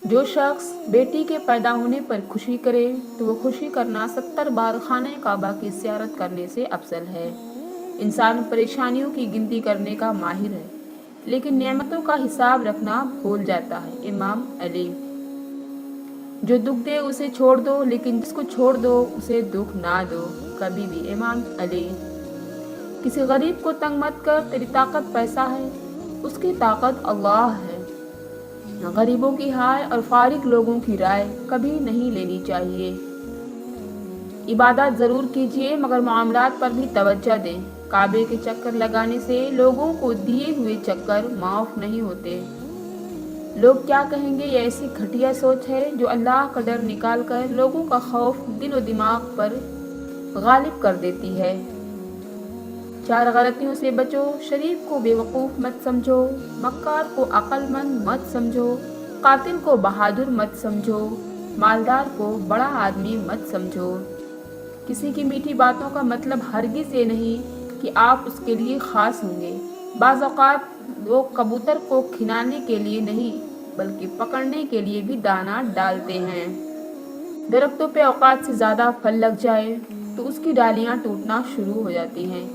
جو شخص بیٹی کے پیدا ہونے پر خوشی کرے تو وہ خوشی کرنا 70 بار خانہ کعبہ کی زیارت کرنے سے افضل ہے۔ انسان پریشانیوں کی گنتی کرنے کا ماہر ہے لیکن نعمتوں کا حساب رکھنا بھول جاتا ہے۔ امام علی۔ جو دکھ دے اسے چھوڑ دو لیکن جس کو چھوڑ دو اسے دکھ نہ دو کبھی بھی۔ امام علی۔ کسی غریب کو تنگ مت کر، تیری طاقت پیسہ ہے، اس کی طاقت اللہ ہے۔ غریبوں کی ہائے اور فارغ لوگوں کی رائے کبھی نہیں لینی چاہیے۔ عبادات ضرور کیجیے مگر معاملات پر بھی توجہ دیں۔ کعبے کے چکر لگانے سے لوگوں کو دیے ہوئے چکر معاف نہیں ہوتے۔ لوگ کیا کہیں گے، یہ ایسی گھٹیا سوچ ہے جو اللہ کا ڈر نکال کر لوگوں کا خوف دل و دماغ پر غالب کر دیتی ہے۔ 4 غلطیوں سے بچو۔ شریف کو بے وقوف مت سمجھو، مکار کو عقل مند مت سمجھو، قاتل کو بہادر مت سمجھو، مالدار کو بڑا آدمی مت سمجھو۔ کسی کی میٹھی باتوں کا مطلب ہرگز یہ نہیں کہ آپ اس کے لیے خاص ہوں گے۔ بعض اوقات لوگ کبوتر کو کھلانے کے لیے نہیں بلکہ پکڑنے کے لیے بھی دانہ ڈالتے ہیں۔ درختوں پہ اوقات سے زیادہ پھل لگ جائے تو اس کی ڈالیاں ٹوٹنا شروع ہو جاتی ہیں۔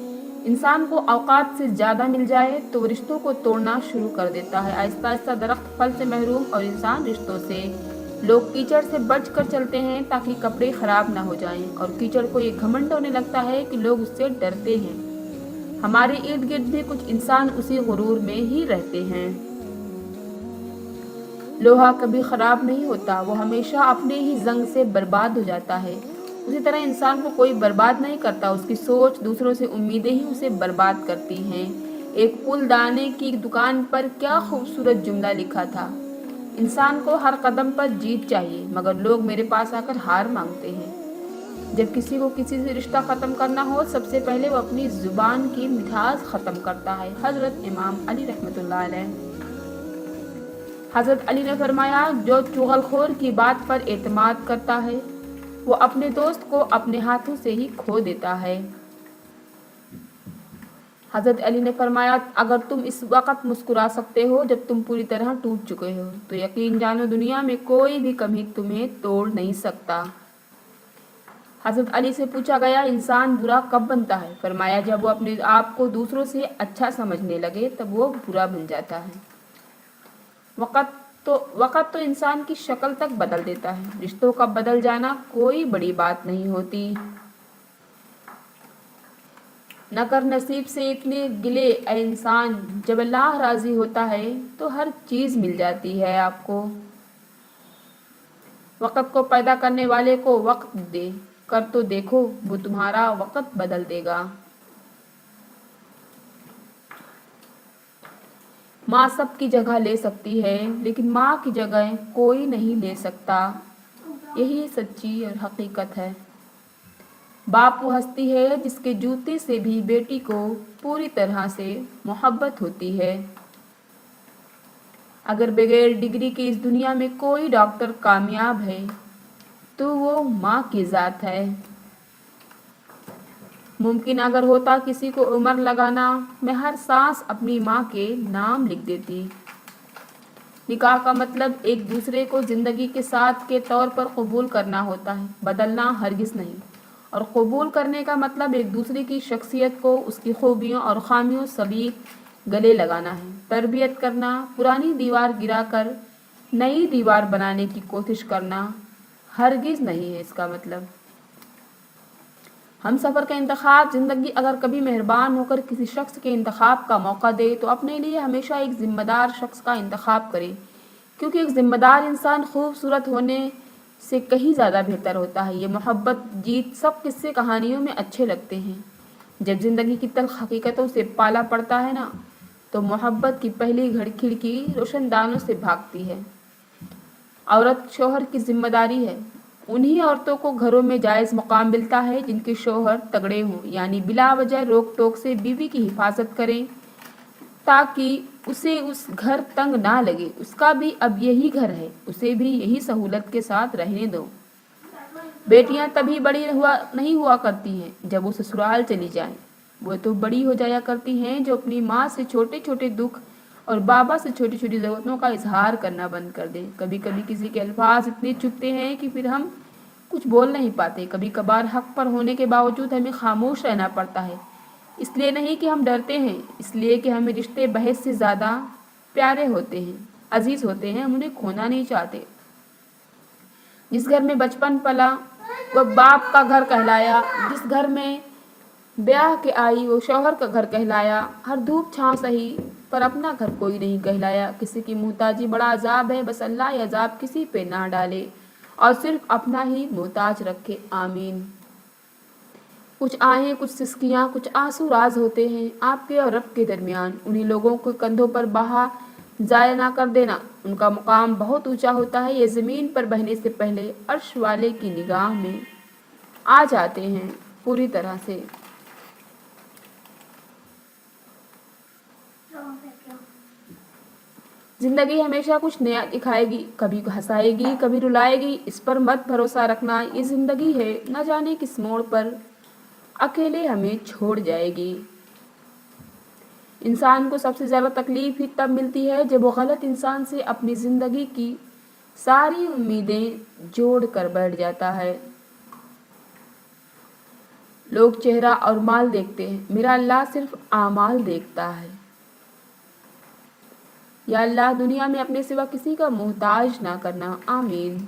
انسان کو اوقات سے زیادہ مل جائے تو وہ رشتوں کو توڑنا شروع کر دیتا ہے۔ آہستہ آہستہ درخت پھل سے محروم اور انسان رشتوں سے۔ لوگ کیچڑ سے بچ کر چلتے ہیں تاکہ کپڑے خراب نہ ہو جائیں، اور کیچڑ کو یہ گھمنڈ ہونے لگتا ہے کہ لوگ اس سے ڈرتے ہیں۔ ہمارے ارد گرد بھی کچھ انسان اسی غرور میں ہی رہتے ہیں۔ لوہا کبھی خراب نہیں ہوتا، وہ ہمیشہ اپنے ہی زنگ سے برباد ہو جاتا ہے۔ اسی طرح انسان کو کوئی برباد نہیں کرتا، اس کی سوچ، دوسروں سے امیدیں ہی اسے برباد کرتی ہیں۔ ایک پھول دانے کی دکان پر کیا خوبصورت جملہ لکھا تھا، انسان کو ہر قدم پر جیت چاہیے مگر لوگ میرے پاس آ کر ہار مانگتے ہیں۔ جب کسی کو کسی سے رشتہ ختم کرنا ہو سب سے پہلے وہ اپنی زبان کی مٹھاس ختم کرتا ہے۔ حضرت امام علی رحمۃ اللہ علیہ۔ حضرت علی نے فرمایا، جو چغل خور کی بات پر اعتماد کرتا ہے وہ اپنے دوست کو اپنے ہاتھوں سے ہی کھو دیتا ہے۔ حضرت علی نے فرمایا، اگر تم اس وقت مسکرا سکتے ہو جب تم پوری طرح ٹوٹ چکے ہو تو یقین جانو دنیا میں کوئی بھی کمی تمہیں توڑ نہیں سکتا۔ حضرت علی سے پوچھا گیا، انسان برا کب بنتا ہے؟ فرمایا، جب وہ اپنے آپ کو دوسروں سے اچھا سمجھنے لگے تب وہ برا بن جاتا ہے۔ وقت تو انسان کی شکل تک بدل دیتا ہے، رشتوں کا بدل جانا کوئی بڑی بات نہیں ہوتی۔ نہ کر نصیب سے اتنے گلے اے انسان، جب اللہ راضی ہوتا ہے تو ہر چیز مل جاتی ہے آپ کو۔ وقت کو پیدا کرنے والے کو وقت دے کر تو دیکھو، وہ تمہارا وقت بدل دے گا۔ ماں سب کی جگہ لے سکتی ہے لیکن ماں کی جگہ کوئی نہیں لے سکتا، یہی سچی اور حقیقت ہے۔ باپ وہ ہستی ہے جس کے جوتے سے بھی بیٹی کو پوری طرح سے محبت ہوتی ہے۔ اگر بغیر ڈگری کے اس دنیا میں کوئی ڈاکٹر کامیاب ہے تو وہ ماں کی ذات ہے۔ ممکن اگر ہوتا کسی کو عمر لگانا، میں ہر سانس اپنی ماں کے نام لکھ دیتی۔ نکاح کا مطلب ایک دوسرے کو زندگی کے ساتھ کے طور پر قبول کرنا ہوتا ہے، بدلنا ہرگز نہیں۔ اور قبول کرنے کا مطلب ایک دوسرے کی شخصیت کو، اس کی خوبیوں اور خامیوں سمیت گلے لگانا ہے۔ تربیت کرنا، پرانی دیوار گرا کر نئی دیوار بنانے کی کوشش کرنا ہرگز نہیں ہے اس کا مطلب۔ ہم سفر کا انتخاب، زندگی اگر کبھی مہربان ہو کر کسی شخص کے انتخاب کا موقع دے تو اپنے لیے ہمیشہ ایک ذمہ دار شخص کا انتخاب کرے، کیونکہ ایک ذمہ دار انسان خوبصورت ہونے سے کہیں زیادہ بہتر ہوتا ہے۔ یہ محبت جیت سب قصے کہانیوں میں اچھے لگتے ہیں، جب زندگی کی تلخ حقیقتوں سے پالا پڑتا ہے نا تو محبت کی پہلی کھڑکی روشن دانوں سے بھاگتی ہے۔ عورت شوہر کی ذمہ داری ہے۔ انہی عورتوں کو گھروں میں جائز مقام ملتا ہے جن کے شوہر تگڑے ہوں، یعنی بلا وجہ روک ٹوک سے بیوی کی حفاظت کریں تاکہ اسے اس گھر تنگ نہ لگے۔ اس کا بھی اب یہی گھر ہے، اسے بھی یہی سہولت کے ساتھ رہنے دو۔ بیٹیاں تبھی بڑی نہیں ہوا کرتی ہیں جب وہ سسرال چلی جائیں، وہ تو بڑی ہو جایا کرتی ہیں جو اپنی ماں سے چھوٹے چھوٹے دکھ اور بابا سے چھوٹی چھوٹی ضرورتوں کا اظہار کرنا بند کر دیں۔ کبھی کبھی کسی کے الفاظ اتنے چبھتے ہیں کہ پھر ہم کچھ بول نہیں پاتے۔ کبھی کبھار حق پر ہونے کے باوجود ہمیں خاموش رہنا پڑتا ہے، اس لیے نہیں کہ ہم ڈرتے ہیں، اس لیے کہ ہمیں رشتے بحث سے زیادہ پیارے ہوتے ہیں، عزیز ہوتے ہیں، ہم انہیں کھونا نہیں چاہتے۔ جس گھر میں بچپن پلا وہ باپ کا گھر کہلایا، جس گھر میں بیاہ کے آئی وہ شوہر کا گھر کہلایا۔ ہر دھوپ چھاؤں سہی پر اپنا گھر کوئی نہیں کہلایا۔ کسی کی محتاجی بڑا عذاب ہے، بس اللہ یہ عذاب کسی پہ نہ ڈالے اور صرف اپنا ہی محتاج رکھے، آمین۔ کچھ آہیں، کچھ سسکیاں، کچھ آنسو راز ہوتے ہیں آپ کے اور رب کے درمیان، انہی لوگوں کو کندھوں پر بہا ضائع نہ کر دینا، ان کا مقام بہت اونچا ہوتا ہے، یہ زمین پر بہنے سے پہلے عرش والے کی نگاہ میں آ جاتے ہیں پوری طرح سے۔ زندگی ہمیشہ کچھ نیا دکھائے گی، کبھی ہنسائے گی، کبھی رلائے گی، اس پر مت بھروسہ رکھنا، یہ زندگی ہے، نہ جانے کس موڑ پر اکیلے ہمیں چھوڑ جائے گی۔ انسان کو سب سے زیادہ تکلیف ہی تب ملتی ہے جب وہ غلط انسان سے اپنی زندگی کی ساری امیدیں جوڑ کر بیٹھ جاتا ہے۔ لوگ چہرہ اور مال دیکھتے ہیں، میرا اللہ صرف اعمال دیکھتا ہے۔ یا اللہ دنیا میں اپنے سوا کسی کا محتاج نہ کرنا، آمین۔